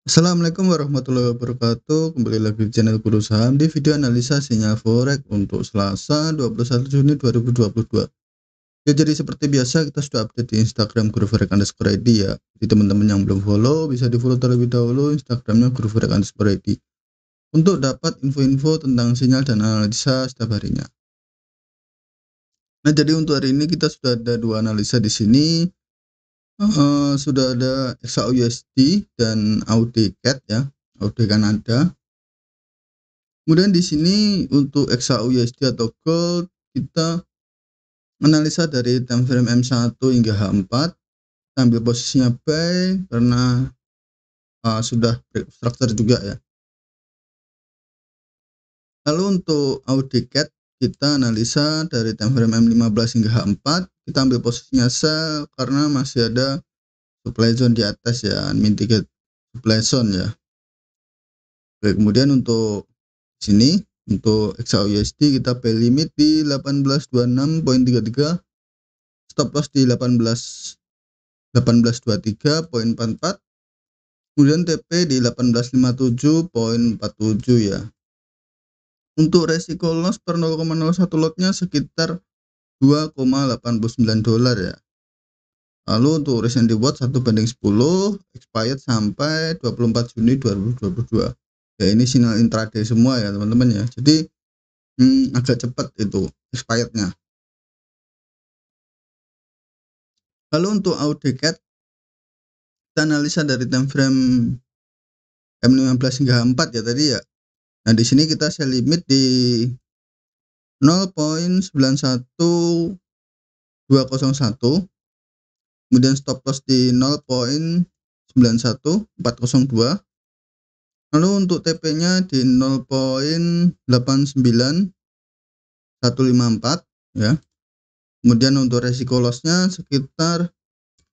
Assalamualaikum warahmatullahi wabarakatuh. Kembali lagi di channel Guru Saham di video analisa sinyal forex untuk Selasa 21 Juni 2022. Ya, jadi seperti biasa kita sudah update di Instagram Guru Forex underscore ID ya. Jadi teman-teman yang belum follow bisa di follow terlebih dahulu Instagramnya Guru Forex underscore ID untuk dapat info-info tentang sinyal dan analisa setiap harinya. Nah, jadi untuk hari ini kita sudah ada dua analisa di sini. Sudah ada XAUUSD dan AUD CAD ya, AUD Kanada. Kemudian di sini untuk XAUUSD atau gold kita analisa dari time frame M1 hingga H4, kita ambil posisinya buy karena sudah break structure juga ya. Lalu untuk AUD CAD kita analisa dari time frame M15 hingga H4, kita ambil posisinya sell karena masih ada supply zone di atas ya, unmitigated supply zone ya. Baik, kemudian untuk sini untuk XAUUSD kita pay limit di 1826.33, stop loss di 1823.44, kemudian TP di 1857.47 ya. Untuk resiko loss per 0,01 lotnya sekitar 2,89 dolar ya. Lalu untuk recent reward 1/10 expired sampai 24 Juni 2022. Ya, ini sinyal intraday semua ya teman-teman ya. Jadi agak cepat itu expirednya. Lalu untuk AUD CAD kita analisa dari time frame M15 hingga H4 ya tadi ya. Nah, di sini kita sell limit di 0.91201, kemudian stop loss di 0.91402. Lalu untuk TP-nya di 0.89154 ya. Kemudian untuk resiko loss-nya sekitar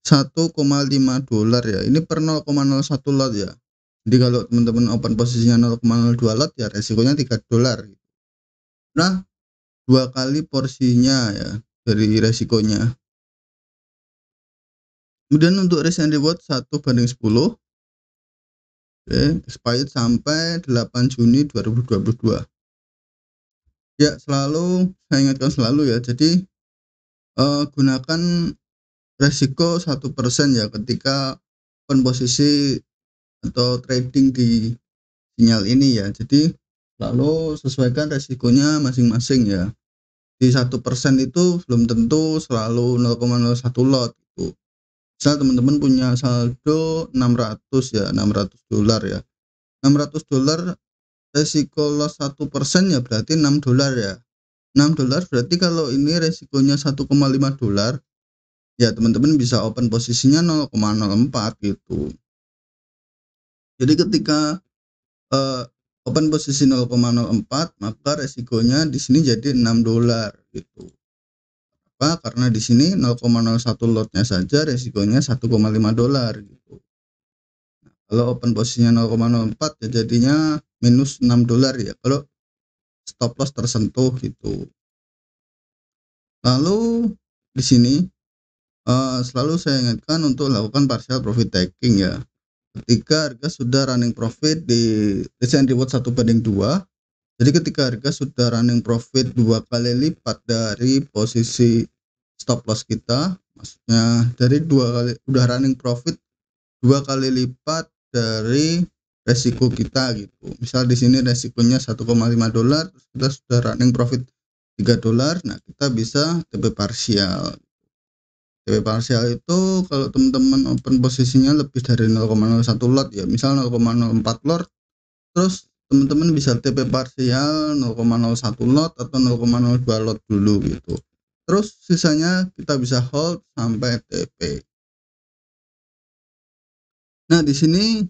1,5 dolar ya. Ini per 0,01 lot ya. Jadi kalau teman-teman open posisinya 0,02 lot ya resikonya 3 dolar. Nah, 2 kali porsinya ya dari resikonya. Kemudian untuk risk and reward 1/10. Oke, expired sampai 8 Juni 2022. Ya, selalu saya ingatkan selalu ya. Jadi gunakan resiko 1% ya ketika open posisi atau trading di sinyal ini ya. Jadi lalu sesuaikan resikonya masing-masing ya. Di 1% itu belum tentu selalu 0,01 lot gitu. Misal teman-teman punya saldo 600 ya, 600 dolar ya. 600 dolar resiko loss 1% ya berarti 6 dolar ya. 6 dolar berarti kalau ini resikonya 1,5 dolar ya teman-teman bisa open posisinya 0,04 gitu. Jadi ketika open posisi 0,04 maka resikonya di sini jadi 6 dolar gitu. Apa? Karena di sini 0,01 lotnya saja resikonya 1,5 dolar gitu. Nah, kalau open posisinya 0,04 ya jadinya minus 6 dolar ya kalau stop loss tersentuh gitu. Lalu di sini selalu saya ingatkan untuk lakukan partial profit taking ya. Ketika harga sudah running profit di risk and reward 1/2. Jadi ketika harga sudah running profit 2 kali lipat dari posisi stop loss kita, maksudnya dari 2 kali udah running profit 2 kali lipat dari resiko kita gitu. Misal di sini resikonya 1,5 dolar, kita sudah running profit 3 dolar, nah kita bisa TP parsial. TP parsial itu kalau teman-teman open posisinya lebih dari 0,01 lot ya, misal 0,04 lot, terus teman-teman bisa TP parsial 0,01 lot atau 0,02 lot dulu gitu. Terus sisanya kita bisa hold sampai TP. Nah, di sini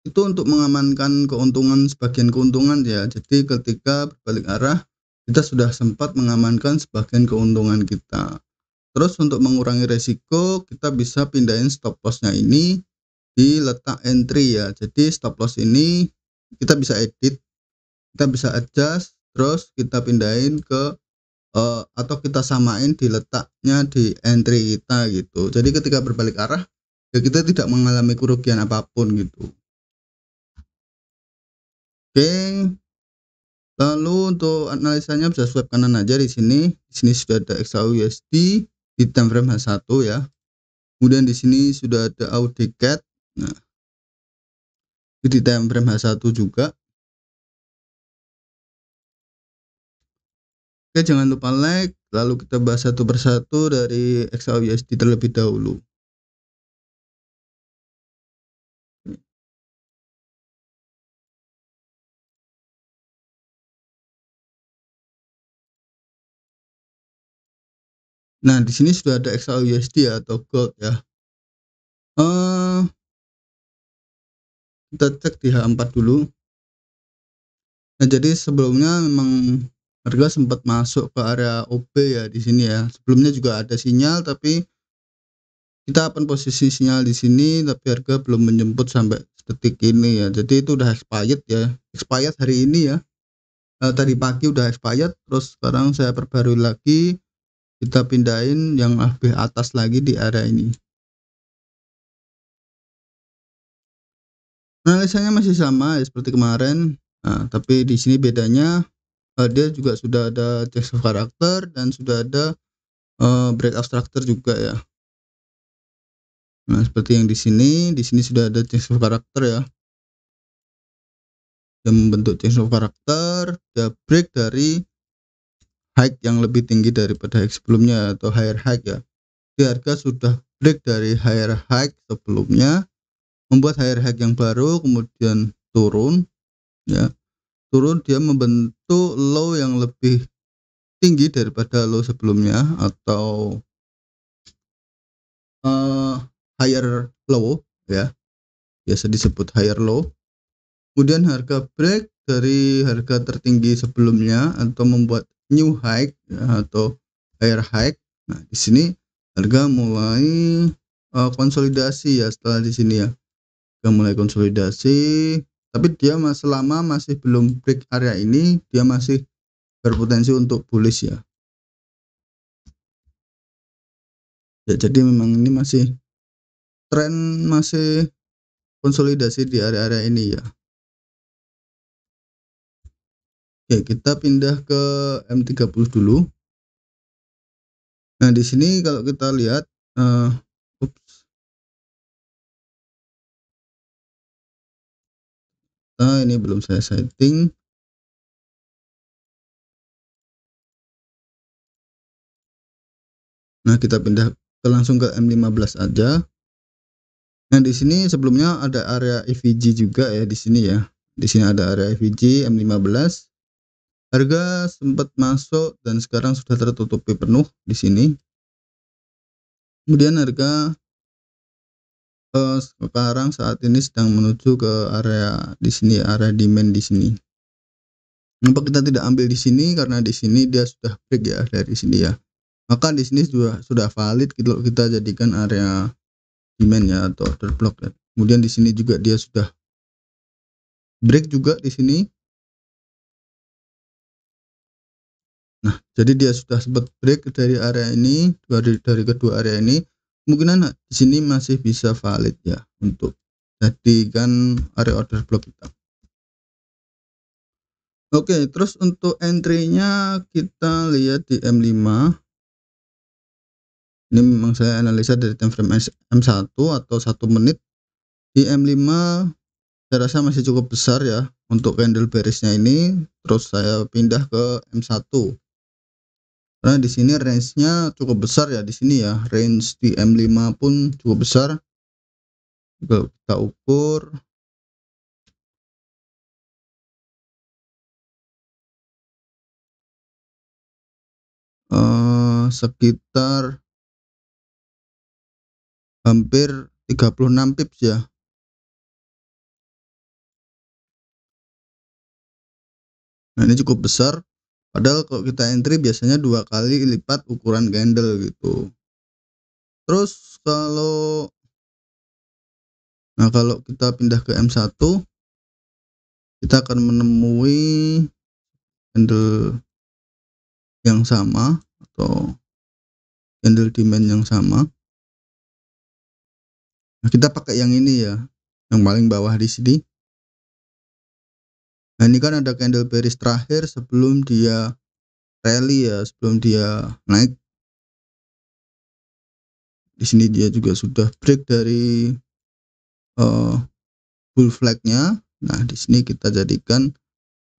itu untuk mengamankan keuntungan, sebagian keuntungan ya. Jadi ketika berbalik arah kita sudah sempat mengamankan sebagian keuntungan kita. Terus untuk mengurangi resiko kita bisa pindahin stop lossnya ini di letak entry ya. Jadi stop loss ini kita bisa edit, kita bisa adjust, terus kita pindahin ke atau kita samain di letaknya di entry kita gitu. Jadi ketika berbalik arah ya kita tidak mengalami kerugian apapun gitu. Oke, lalu untuk analisanya bisa swipe kanan aja di sini. Di sini sudah ada XAUUSD di time frame H1 ya. Kemudian di sini sudah ada AUD-CAD. Nah, di time frame H1 juga. Oke, jangan lupa like, lalu kita bahas satu persatu dari XAUUSD terlebih dahulu. Nah, di sini sudah ada XAUUSD atau gold ya. Kita cek di H4 dulu. Nah, jadi sebelumnya memang harga sempat masuk ke area OB ya di sini ya. Sebelumnya juga ada sinyal, tapi kita akan posisi sinyal di sini, tapi harga belum menjemput sampai detik ini ya. Jadi itu udah expired ya. Expired hari ini ya. Tadi pagi udah expired, terus sekarang saya perbarui lagi, kita pindahin yang lebih atas lagi di area ini. Analisanya masih sama ya seperti kemarin. Nah, tapi di sini bedanya dia juga sudah ada change of character dan sudah ada breakout structure juga ya. Nah, seperti yang di sini sudah ada change of character ya. Yang membentuk change of character, dia break dari high yang lebih tinggi daripada high sebelumnya atau higher high ya. Di harga sudah break dari higher high sebelumnya, membuat higher high yang baru, kemudian turun ya. Turun dia membentuk low yang lebih tinggi daripada low sebelumnya atau higher low ya, biasa disebut higher low. Kemudian harga break dari harga tertinggi sebelumnya atau membuat new high ya, atau higher high. Nah, di sini harga mulai konsolidasi ya. Setelah di sini ya, harga mulai konsolidasi, tapi dia selama masih belum break area ini, dia masih berpotensi untuk bullish ya. Ya, jadi memang ini masih tren, masih konsolidasi di area-area ini ya. Oke, kita pindah ke M30 dulu. Nah, di sini kalau kita lihat ini belum saya setting. Nah, kita pindah langsung ke M15 aja. Nah, di sini sebelumnya ada area EVG juga ya di sini ya. Di sini ada area EVG M15. Harga sempat masuk dan sekarang sudah tertutupi penuh di sini. Kemudian harga sekarang saat ini sedang menuju ke area di sini, area demand di sini. Kenapa kita tidak ambil di sini? Karena di sini dia sudah break ya dari sini ya. Maka di sini sudah valid gitu kita jadikan area demand ya atau order block ya. Kemudian di sini juga dia sudah break juga di sini. Nah, jadi dia sudah sempat break dari area ini, dari kedua area ini. Kemungkinan di sini masih bisa valid ya untuk jadikan area order block kita. Oke, terus untuk entry-nya kita lihat di M5. Ini memang saya analisa dari time frame M1 atau 1 menit. Di M5 saya rasa masih cukup besar ya untuk candle bearishnya ini. Terus saya pindah ke M1. Karena di sini range-nya cukup besar ya di sini ya. Range di M5 pun cukup besar. Kalau kita ukur sekitar hampir 36 pips ya. Nah, ini cukup besar. Padahal kalau kita entry biasanya 2 kali lipat ukuran candle gitu. Terus kalau kita pindah ke M1, kita akan menemui candle yang sama atau candle demand yang sama. Nah, kita pakai yang ini ya, yang paling bawah di sini. Nah, ini kan ada candle bearish terakhir sebelum dia rally ya, sebelum dia naik. Di sini dia juga sudah break dari bull flag-nya. Nah, di sini kita jadikan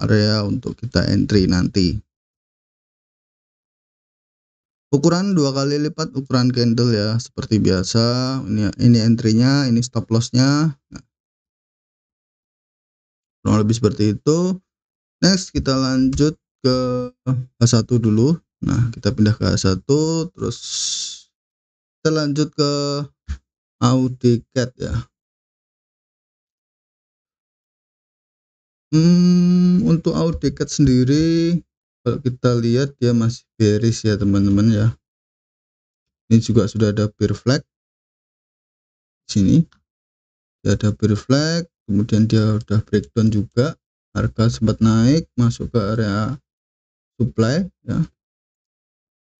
area untuk kita entry nanti. Ukuran 2 kali lipat ukuran candle ya, seperti biasa. Ini entry-nya, ini stop loss-nya. Nah, kurang lebih seperti itu. Next kita lanjut ke H1 dulu. Nah, kita pindah ke H1, terus kita lanjut ke Audicat ya. Untuk Audicat sendiri, kalau kita lihat dia masih bearish ya teman-teman ya. Ini juga sudah ada bear flag. Sini dia ada bear flag, kemudian dia udah breakdown juga. Harga sempat naik masuk ke area supply ya.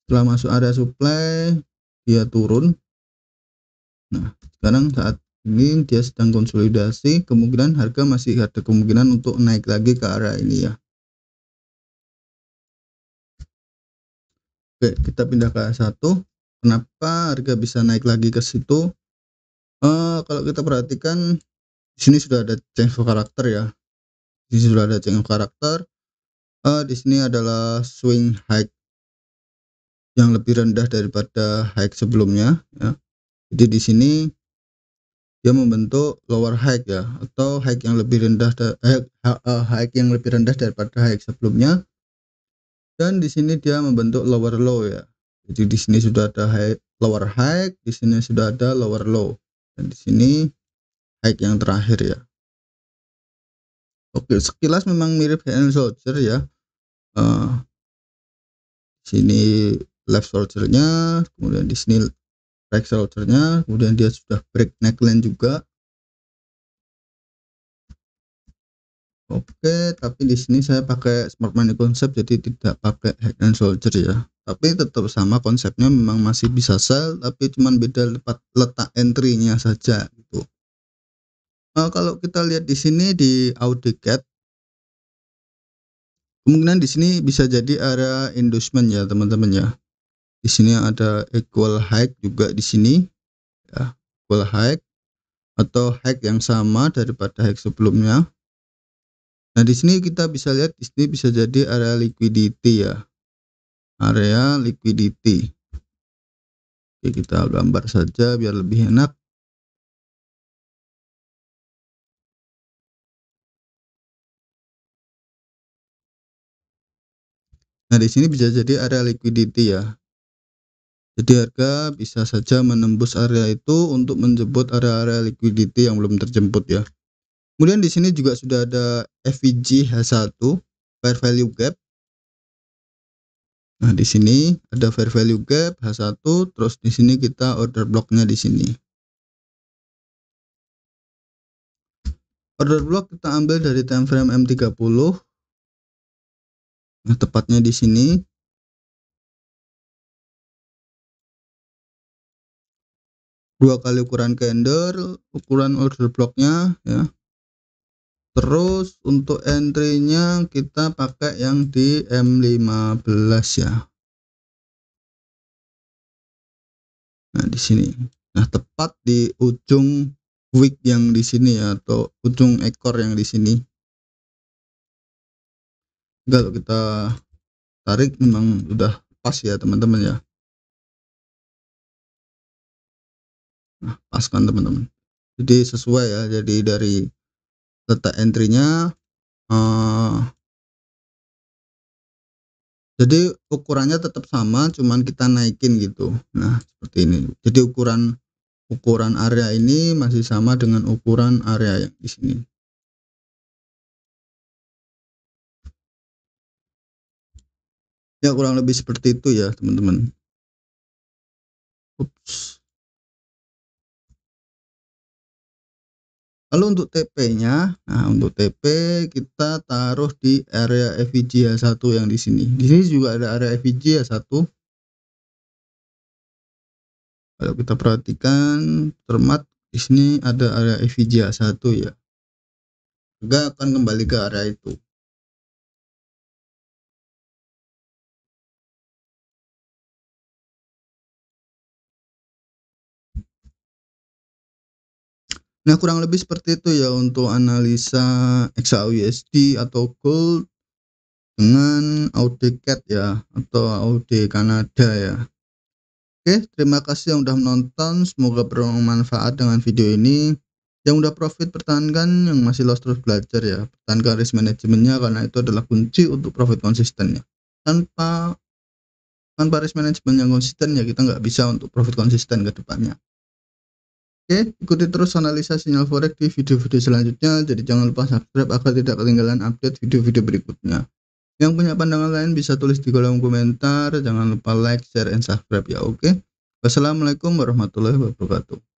Setelah masuk area supply, dia turun. Nah, sekarang saat ini dia sedang konsolidasi, kemungkinan harga masih ada kemungkinan untuk naik lagi ke area ini ya. Oke, kita pindah ke A1. Kenapa harga bisa naik lagi ke situ? Kalau kita perhatikan di sini sudah ada change of karakter ya. Di sini sudah ada change of karakter. Di sini adalah swing high yang lebih rendah daripada high sebelumnya ya. Jadi di sini dia membentuk lower high ya, atau high yang lebih rendah daripada high sebelumnya. Dan di sini dia membentuk lower low ya. Jadi di sini sudah ada lower high, di sini sudah ada lower low, dan di sini high yang terakhir ya. Oke, sekilas memang mirip head and shoulder ya. Sini left shoulder-nya, kemudian di sini right shoulder-nya, kemudian dia sudah break neckline juga. Oke, tapi di sini saya pakai smart money concept, jadi tidak pakai head and shoulder ya. Tapi tetap sama konsepnya, memang masih bisa sell, tapi cuman beda letak entry-nya saja gitu. Kalau kita lihat di sini di Audicat, kemungkinan di sini bisa jadi area inducement ya teman-teman ya. Di sini ada equal high juga di sini ya, equal high atau high yang sama daripada high sebelumnya. Nah, di sini kita bisa lihat, di sini bisa jadi area liquidity ya. Area liquidity. Oke, kita gambar saja biar lebih enak. Nah, di sini bisa jadi area liquidity ya. Jadi harga bisa saja menembus area itu untuk menjemput area-area liquidity yang belum terjemput ya. Kemudian di sini juga sudah ada FVG H1, fair value gap. Nah, di sini ada fair value gap H1, terus di sini kita order blocknya di sini. Order block kita ambil dari time frame M30. Nah, tepatnya di sini. Dua kali ukuran candle, ukuran order blocknya ya. Terus untuk entry-nya kita pakai yang di M15 ya. Nah, di sini. Nah, tepat di ujung wick yang di sini ya, atau ujung ekor yang di sini. Kalau kita tarik memang udah pas ya teman-teman ya. Nah, pas kan teman-teman. Jadi sesuai ya. Jadi dari letak entry-nya jadi ukurannya tetap sama, cuman kita naikin gitu. Nah, seperti ini. Jadi ukuran area ini masih sama dengan ukuran area yang di sini. Ya, kurang lebih seperti itu ya teman-teman. Lalu untuk TP-nya, nah untuk TP kita taruh di area FVG H1 yang di sini. Di sini juga ada area FVG H1. Kalau kita perhatikan cermat, Di sini ada area EVGA 1 ya. Harga akan kembali ke area itu. Nah, kurang lebih seperti itu ya untuk analisa XAUUSD atau gold dengan AUD CAD ya, atau AUD Kanada ya. Oke, terima kasih yang udah menonton, semoga bermanfaat dengan video ini. Yang udah profit pertahankan, yang masih loss terus belajar ya, pertahankan risk manajemennya karena itu adalah kunci untuk profit konsistennya. Tanpa risk management yang konsisten ya kita nggak bisa untuk profit konsisten ke depannya. Oke, ikuti terus analisa sinyal forex di video-video selanjutnya, jadi jangan lupa subscribe agar tidak ketinggalan update video-video berikutnya. Yang punya pandangan lain bisa tulis di kolom komentar, jangan lupa like, share, and subscribe ya, oke? Wassalamualaikum warahmatullahi wabarakatuh.